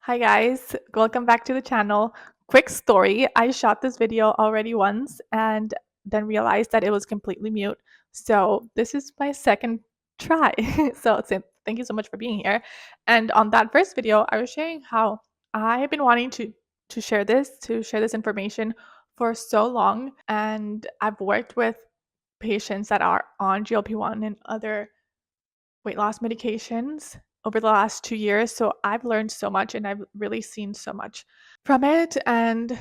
Hi guys, welcome back to the channel. Quick story, I shot this video already once and then realized that it was completely mute. So this is my second try. Thank you so much for being here. And on that first video, I was sharing how I have been wanting to share this information for so long. And I've worked with patients that are on GLP-1 and other weight loss medications over the last 2 years. So I've learned so much and I've really seen so much from it. And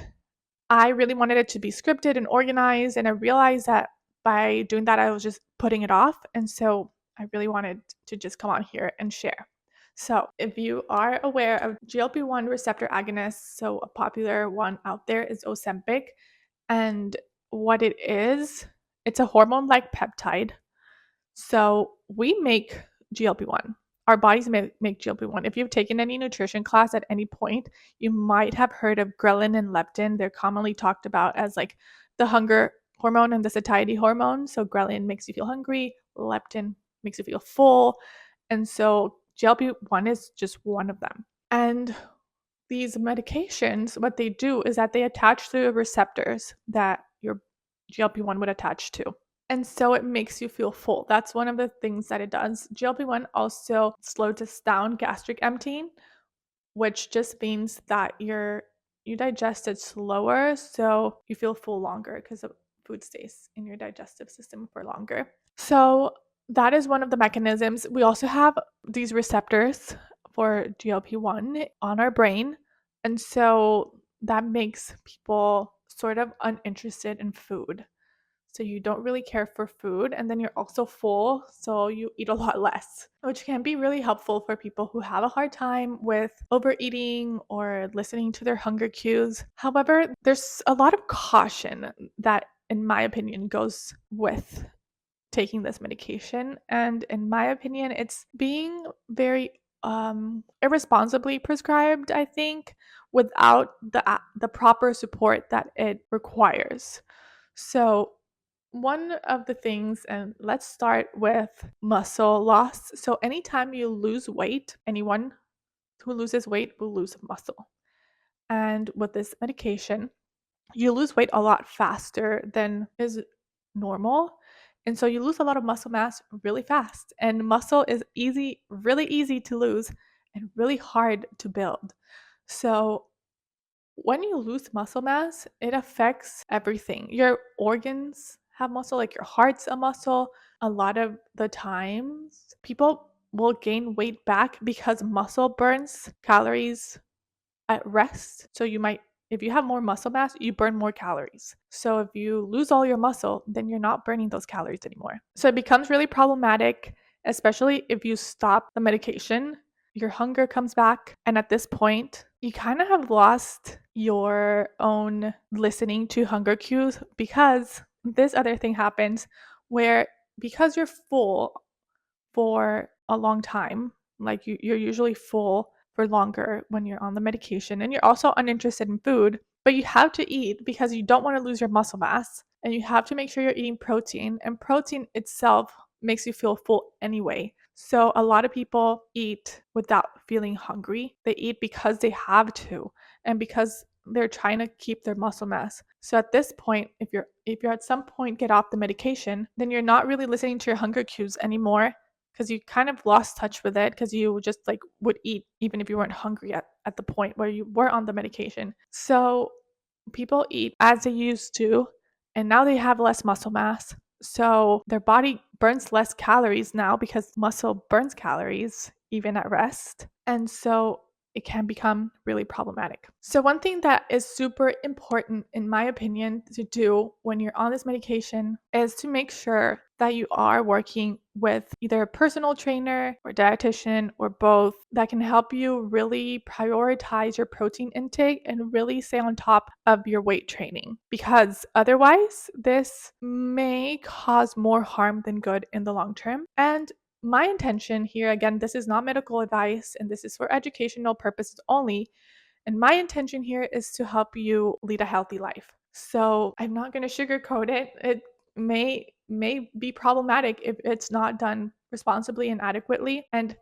I really wanted it to be scripted and organized. And I realized that by doing that, I was just putting it off. And so I really wanted to just come on here and share. So, if you are aware of GLP-1 receptor agonists, so a popular one out there is Ozempic. And what it is, it's a hormone like peptide. So we make GLP-1. Our bodies make GLP-1. If you've taken any nutrition class at any point, you might have heard of ghrelin and leptin. They're commonly talked about as like the hunger hormone and the satiety hormone. So ghrelin makes you feel hungry, leptin makes you feel full. And so GLP-1 is just one of them. And these medications, what they do is that they attach to the receptors that your GLP-1 would attach to. And so it makes you feel full. That's one of the things that it does. GLP-1 also slows down gastric emptying, which just means that you digest it slower, so you feel full longer because the food stays in your digestive system for longer. So that is one of the mechanisms. We also have these receptors for GLP-1 on our brain, and so that makes people sort of uninterested in food. So you don't really care for food, and then you're also full, so you eat a lot less, which can be really helpful for people who have a hard time with overeating or listening to their hunger cues. However, there's a lot of caution that, in my opinion, goes with taking this medication. And in my opinion, it's being very irresponsibly prescribed, I think, without the proper support that it requires. So one of the things, and let's start with muscle loss. So anytime you lose weight, anyone who loses weight will lose muscle. And with this medication, you lose weight a lot faster than is normal. And so you lose a lot of muscle mass really fast. And muscle is really easy to lose and really hard to build. So when you lose muscle mass, it affects everything. Your organs have muscle, like your heart's a muscle. A lot of the times, people will gain weight back because muscle burns calories at rest. So if you have more muscle mass, you burn more calories. So if you lose all your muscle, then you're not burning those calories anymore. So it becomes really problematic, especially if you stop the medication. Your hunger comes back. And at this point, you kind of have lost your own listening to hunger cues, because this other thing happens where, because you're full for a long time, like you're usually full for longer when you're on the medication, and you're also uninterested in food, but you have to eat because you don't want to lose your muscle mass, and you have to make sure you're eating protein, and protein itself makes you feel full anyway. So a lot of people eat without feeling hungry. They eat because they have to, and because they're trying to keep their muscle mass. So at this point, if you're at some point get off the medication, then you're not really listening to your hunger cues anymore, because you kind of lost touch with it, because you just like would eat even if you weren't hungry at the point where you were on the medication. So people eat as they used to, and now they have less muscle mass. So their body burns less calories now, because muscle burns calories even at rest. And so it can become really problematic. So one thing that is super important, in my opinion, to do when you're on this medication is to make sure that you are working with either a personal trainer or dietitian or both, that can help you really prioritize your protein intake and really stay on top of your weight training, because otherwise this may cause more harm than good in the long term. And my intention here, again, this is not medical advice and this is for educational purposes only. And my intention here is to help you lead a healthy life. So I'm not going to sugarcoat it. It may be problematic if it's not done responsibly and adequately. And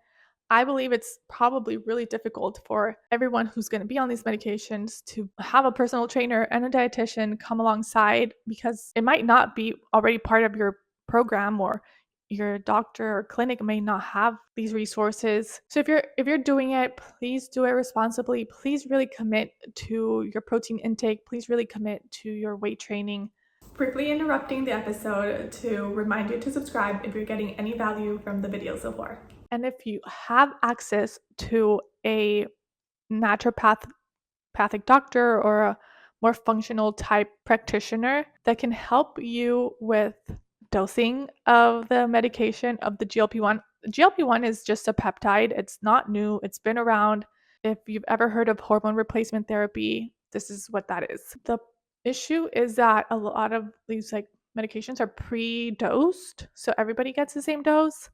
I believe it's probably really difficult for everyone who's going to be on these medications to have a personal trainer and a dietitian come alongside, because it might not be already part of your program, or your doctor or clinic may not have these resources. So if you're doing it, please do it responsibly. Please really commit to your protein intake. Please really commit to your weight training. Briefly interrupting the episode to remind you to subscribe if you're getting any value from the video so far. And if you have access to a naturopathic doctor or a more functional type practitioner that can help you with dosing of the medication of the GLP-1. GLP-1 is just a peptide. It's not new. It's been around. If you've ever heard of hormone replacement therapy, this is what that is. The issue is that a lot of these medications are pre-dosed, so everybody gets the same dose,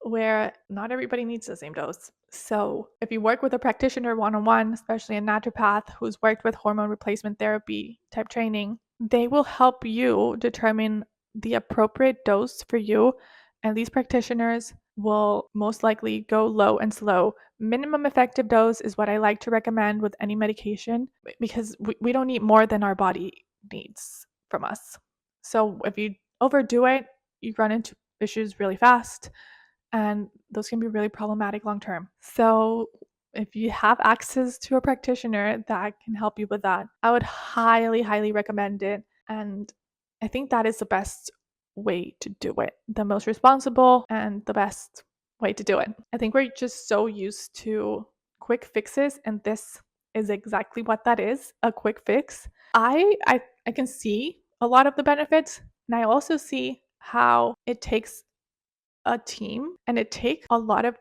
where not everybody needs the same dose. So if you work with a practitioner one-on-one, especially a naturopath who's worked with hormone replacement therapy type training, they will help you determine the appropriate dose for you. And these practitioners will most likely go low and slow. Minimum effective dose is what I like to recommend with any medication, because we don't need more than our body needs from us. So if you overdo it, you run into issues really fast, and those can be really problematic long term. So if you have access to a practitioner that can help you with that, I would highly, highly recommend it. And I think that is the best way to do it, the most responsible and the best way to do it. I think we're just so used to quick fixes, and this is exactly what that is, a quick fix. I can see a lot of the benefits, and I also see how it takes a team and it takes a lot of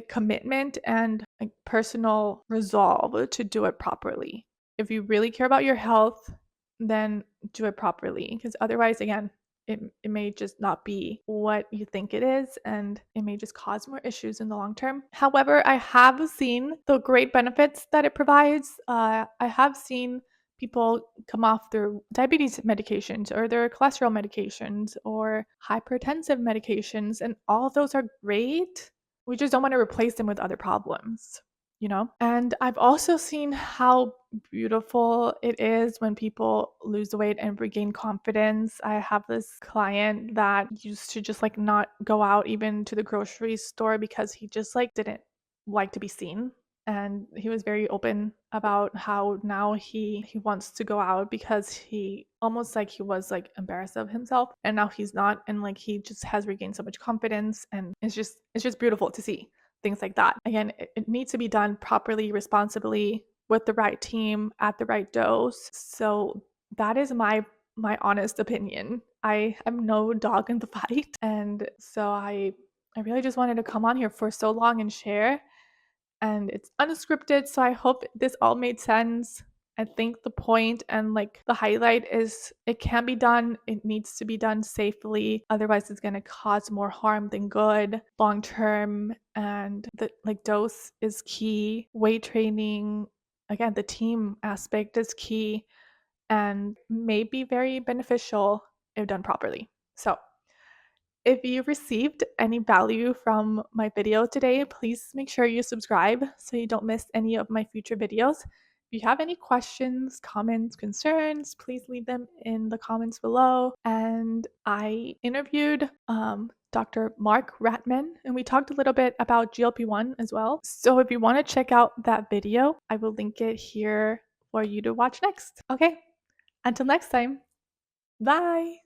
commitment and personal resolve to do it properly. If you really care about your health, then do it properly, because otherwise, again, it may just not be what you think it is, and it may just cause more issues in the long term. However, I have seen the great benefits that it provides. I have seen people come off their diabetes medications or their cholesterol medications or hypertensive medications, and all of those are great. We just don't want to replace them with other problems, you know? And I've also seen how beautiful it is when people lose weight and regain confidence. I have this client that used to just not go out even to the grocery store because he just didn't like to be seen. And he was very open about how now he wants to go out because he almost he was embarrassed of himself, and now he's not, and he just has regained so much confidence, and it's just beautiful to see things like that. Again, it needs to be done properly, responsibly, with the right team at the right dose. So that is my honest opinion. I am no dog in the fight, and so I really just wanted to come on here for so long and share. And it's unscripted, so I hope this all made sense. I think the point and the highlight is it can be done. It needs to be done safely. Otherwise, it's going to cause more harm than good long term. And the dose is key. Weight training, again, the team aspect is key and may be very beneficial if done properly. So if you received any value from my video today, please make sure you subscribe so you don't miss any of my future videos. If you have any questions, comments, concerns, please leave them in the comments below. And I interviewed Dr. Mark Ratman, and we talked a little bit about GLP-1 as well. So if you want to check out that video, I will link it here for you to watch next. Okay, until next time, bye!